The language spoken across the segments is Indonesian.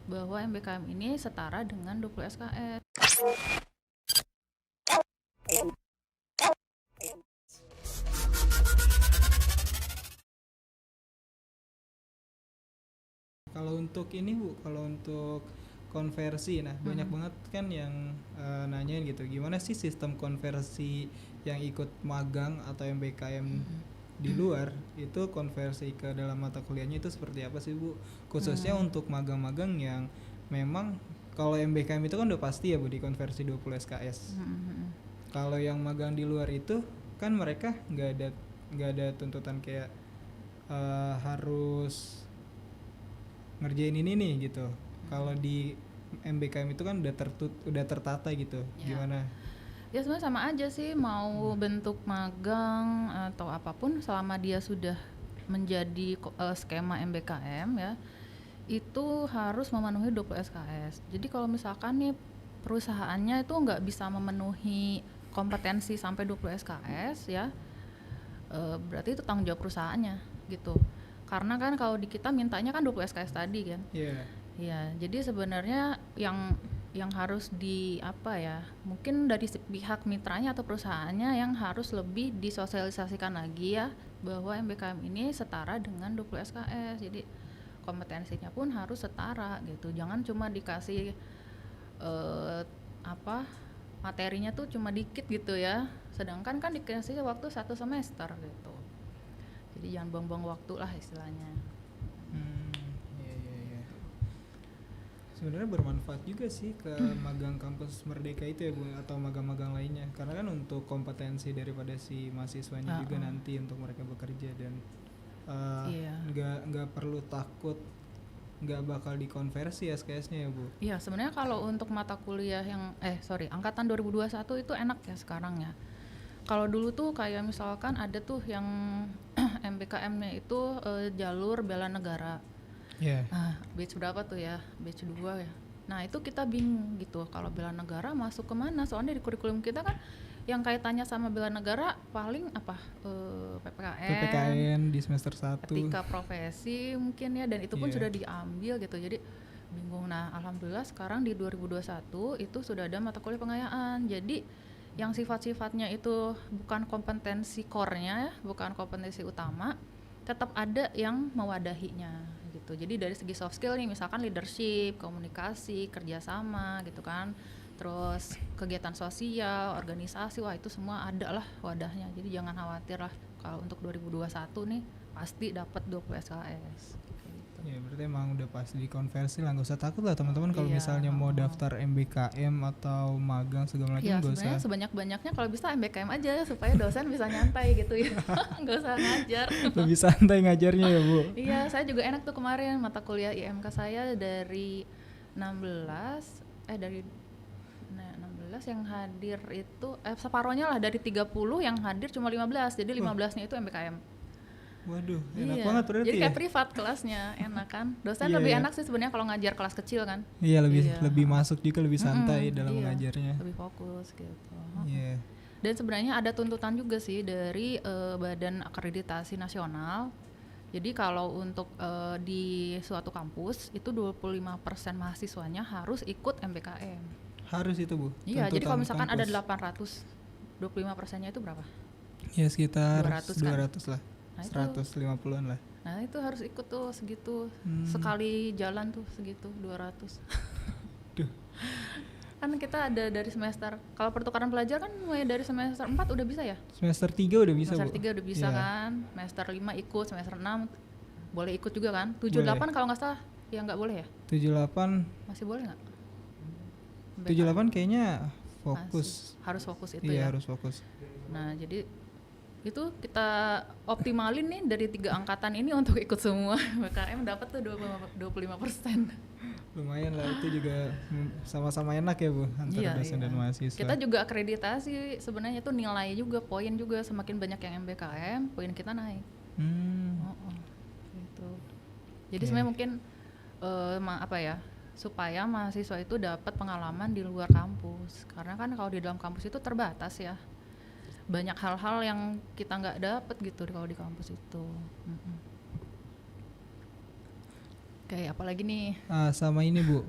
bahwa MBKM ini setara dengan 20 SKS. Kalau untuk ini Bu, kalau untuk konversi, nah banyak banget kan yang nanyain gitu, gimana sih sistem konversi yang ikut magang atau MBKM di luar itu konversi ke dalam mata kuliahnya itu seperti apa sih Bu? Khususnya untuk magang-magang yang memang kalau MBKM itu kan udah pasti ya Bu dikonversi 20 SKS. Kalau yang magang di luar itu kan mereka nggak ada tuntutan kayak harus ngerjain ini nih gitu. Kalau di MBKM itu kan udah tertata gitu. Ya. Gimana? Ya sebenarnya sama aja sih, mau bentuk magang atau apapun selama dia sudah menjadi skema MBKM ya, itu harus memenuhi 20 SKS. Jadi kalau misalkan nih perusahaannya itu nggak bisa memenuhi kompetensi sampai 20 SKS ya, berarti itu tanggung jawab perusahaannya gitu. Karena kan kalau di kita mintanya kan 20 SKS tadi kan. Iya. Ya, jadi sebenarnya yang harus mungkin dari pihak mitranya atau perusahaannya yang harus lebih disosialisasikan lagi ya, bahwa MBKM ini setara dengan 20 SKS. Jadi kompetensinya pun harus setara gitu. Jangan cuma dikasih materinya tuh cuma dikit gitu ya, sedangkan kan dikasih waktu 1 semester gitu. Jadi jangan buang-buang waktu lah istilahnya. Iya. Sebenarnya bermanfaat juga sih ke magang kampus Merdeka itu ya Bu, atau magang-magang lainnya, karena kan untuk kompetensi daripada si mahasiswanya juga nanti untuk mereka bekerja dan nggak perlu takut nggak bakal dikonversi SKS-nya ya Bu. Iya, sebenarnya kalau untuk mata kuliah yang angkatan 2021 itu enak ya sekarang ya. Kalau dulu tuh kayak misalkan ada tuh yang MBKM-nya itu jalur bela negara. Iya. Nah, batch berapa tuh ya? Batch 2 ya. Nah, itu kita bingung gitu. Kalau bela negara masuk kemana? Soalnya di kurikulum kita kan yang kaitannya sama bela negara paling PPKN di semester 1. Etika profesi mungkin ya, dan itu pun sudah diambil gitu. Jadi bingung. Nah, alhamdulillah sekarang di 2021 itu sudah ada mata kuliah pengayaan. Jadi yang sifat-sifatnya itu bukan kompetensi core-nya ya, bukan kompetensi utama, tetap ada yang mewadahinya gitu. Jadi dari segi soft skill nih, misalkan leadership, komunikasi, kerjasama gitu kan, terus kegiatan sosial, organisasi, wah itu semua ada lah wadahnya. Jadi jangan khawatir lah, kalau untuk 2021 nih pasti dapat 20 SKS. Ya berarti emang udah pasti dikonversi lah, nggak usah takut lah teman-teman kalau misalnya mau daftar MBKM atau magang segala macam, nggak usah. Sebanyak-banyaknya kalau bisa MBKM aja supaya dosen bisa nyantai gitu ya, nggak usah ngajar. Lebih santai ngajarnya ya Bu. Iya, saya juga enak tuh kemarin mata kuliah IMK saya dari 16 yang hadir itu separohnya lah, dari 30 yang hadir cuma 15, jadi 15-nya itu MBKM. Waduh, enak banget berarti. Jadi kayak privat kelasnya, enak kan. Dosen lebih enak sih sebenarnya kalau ngajar kelas kecil kan. Iya, lebih masuk juga, lebih santai dalam mengajarnya. Lebih fokus gitu. Iya. Dan sebenarnya ada tuntutan juga sih dari Badan Akreditasi Nasional. Jadi kalau untuk di suatu kampus itu 25% mahasiswanya harus ikut MBKM. Harus itu Bu? Iya, jadi kalau misalkan kampus ada 800, 25%-nya itu berapa? Ya sekitar 200 lah. Nah, 150-an lah. Nah itu harus ikut tuh segitu. Sekali jalan tuh segitu 200. Duh. Kan kita ada dari semester, kalau pertukaran pelajar kan mulai dari semester 4 udah bisa ya? Semester 3 udah bisa semester 3 udah bisa kan. Semester 5 ikut, semester 6 boleh ikut juga kan. 78 kalau nggak salah ya nggak boleh ya? 78 masih boleh nggak? 78 kayaknya fokus. Harus fokus itu ya? ya? Iya harus fokus. Nah jadi itu kita optimalin nih dari 3 angkatan ini untuk ikut semua BKM, dapat tuh 25%. Lumayan lah, itu juga sama-sama enak ya Bu antara dosen dan mahasiswa. Kita juga akreditasi sebenarnya, itu nilai juga, poin juga, semakin banyak yang MBKM poin kita naik. Gitu. Jadi sebenarnya mungkin supaya mahasiswa itu dapat pengalaman di luar kampus, karena kan kalau di dalam kampus itu terbatas ya, banyak hal-hal yang kita nggak dapet gitu kalau di kampus itu. Kayak apalagi nih? Sama ini Bu,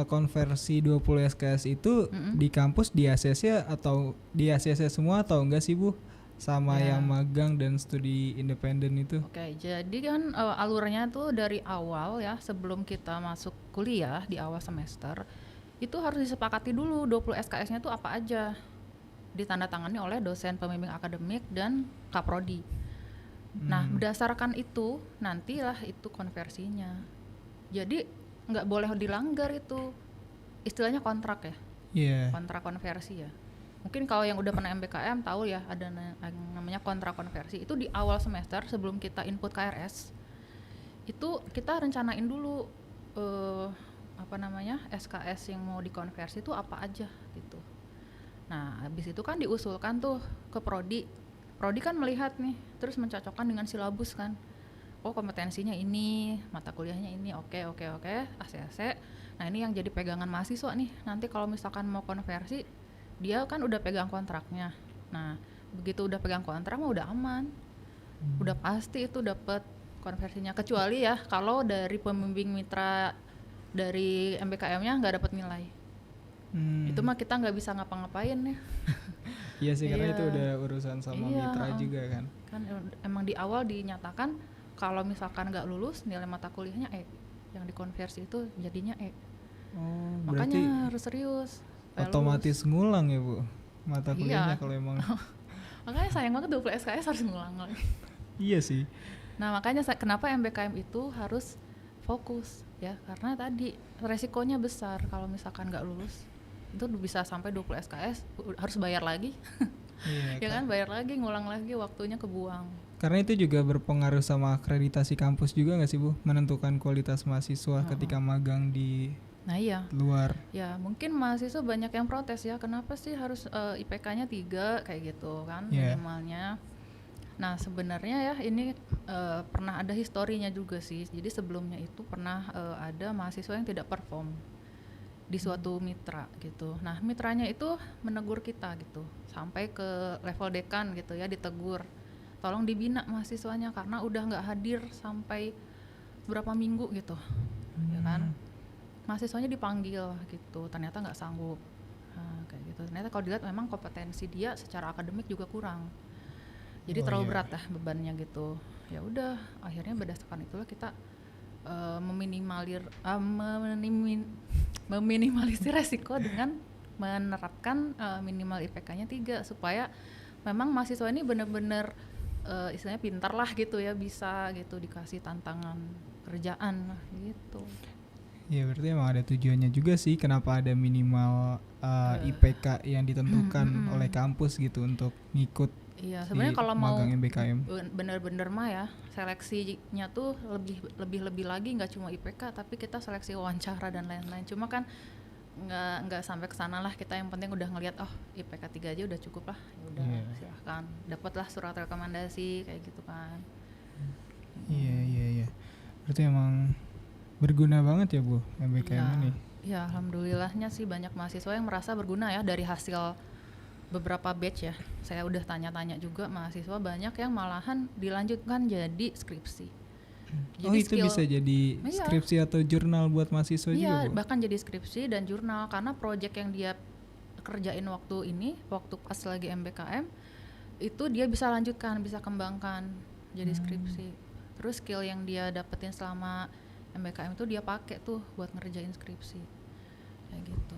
konversi 20 SKS itu di kampus di ACC atau di ACC semua atau enggak sih Bu? Sama Ya. yang magang dan studi independen itu. Oke, jadi kan alurnya tuh dari awal ya, sebelum kita masuk kuliah di awal semester, itu harus disepakati dulu 20 SKS-nya tuh apa aja. Ditandatangani oleh dosen pembimbing akademik dan kaprodi. Nah, berdasarkan itu nantilah itu konversinya. Jadi nggak boleh dilanggar itu. Istilahnya kontrak ya. Iya. Kontrak konversi ya. Mungkin kalau yang udah pernah MBKM tahu ya ada yang namanya kontrak konversi. Itu di awal semester sebelum kita input KRS. Itu kita rencanain dulu SKS yang mau dikonversi itu apa aja gitu. Nah, habis itu kan diusulkan tuh ke prodi. Prodi kan melihat nih, terus mencocokkan dengan silabus kan. Oh, kompetensinya ini, mata kuliahnya ini, oke, ACC. Nah, ini yang jadi pegangan mahasiswa nih. Nanti kalau misalkan mau konversi, dia kan udah pegang kontraknya. Nah, begitu udah pegang kontrak mah udah aman. Udah pasti itu dapat konversinya, kecuali ya kalau dari pembimbing mitra dari MBKM-nya nggak dapat nilai. Itu mah kita nggak bisa ngapa-ngapain ya. Iya sih, karena itu udah urusan sama mitra juga kan. Kan emang di awal dinyatakan kalau misalkan nggak lulus nilai mata kuliahnya E, yang dikonversi itu jadinya E. Makanya harus serius. Otomatis ngulang ya Bu mata kuliahnya kalau emang. Makanya sayang banget 20 SKS harus ngulang lagi. Iya sih. Nah, makanya kenapa MBKM itu harus fokus ya, karena tadi resikonya besar kalau misalkan nggak lulus. Itu bisa sampai 20 SKS harus bayar lagi. Iya, ya kan, bayar lagi, ngulang lagi, waktunya kebuang. Karena itu juga berpengaruh sama akreditasi kampus juga nggak sih Bu, menentukan kualitas mahasiswa ketika magang di luar. Ya mungkin mahasiswa banyak yang protes ya, kenapa sih harus IPK-nya 3 kayak gitu kan minimalnya. Nah, sebenarnya ya ini pernah ada historinya juga sih. Jadi sebelumnya itu pernah ada mahasiswa yang tidak perform di suatu mitra gitu. Nah, mitranya itu menegur kita gitu, sampai ke level dekan gitu ya, ditegur. Tolong dibina mahasiswanya karena udah nggak hadir sampai berapa minggu gitu, ya kan. Mahasiswanya dipanggil gitu, ternyata nggak sanggup. Nah, kayak gitu. Ternyata kalau dilihat memang kompetensi dia secara akademik juga kurang. Jadi terlalu berat lah bebannya gitu. Ya udah, akhirnya berdasarkan itulah kita meminimalisir resiko dengan menerapkan minimal IPK-nya 3 supaya memang mahasiswa ini benar-benar istilahnya pintar lah gitu ya, bisa gitu dikasih tantangan kerjaan lah gitu. Ya berarti emang ada tujuannya juga sih kenapa ada minimal IPK yang ditentukan oleh kampus gitu untuk ngikut. Iya, sebenarnya kalau mau MBKM bener-bener mah ya seleksinya tuh lebih lagi, nggak cuma IPK tapi kita seleksi wawancara dan lain-lain. Cuma kan nggak sampai ke sana lah, kita yang penting udah ngelihat IPK 3 aja udah cukup lah. Ya udah silahkan dapatlah surat rekomendasi kayak gitu kan. Iya. Berarti emang berguna banget ya Bu MBKM ini. Ya, alhamdulillahnya sih banyak mahasiswa yang merasa berguna ya dari hasil beberapa batch ya. Saya udah tanya-tanya juga, mahasiswa banyak yang malahan dilanjutkan jadi skripsi. Jadi itu bisa jadi skripsi atau jurnal buat mahasiswa juga Bu? Iya, bahkan jadi skripsi dan jurnal karena project yang dia kerjain waktu pas lagi MBKM itu dia bisa lanjutkan, bisa kembangkan jadi skripsi. Terus skill yang dia dapetin selama MBKM itu dia pakai tuh buat ngerjain skripsi kayak gitu.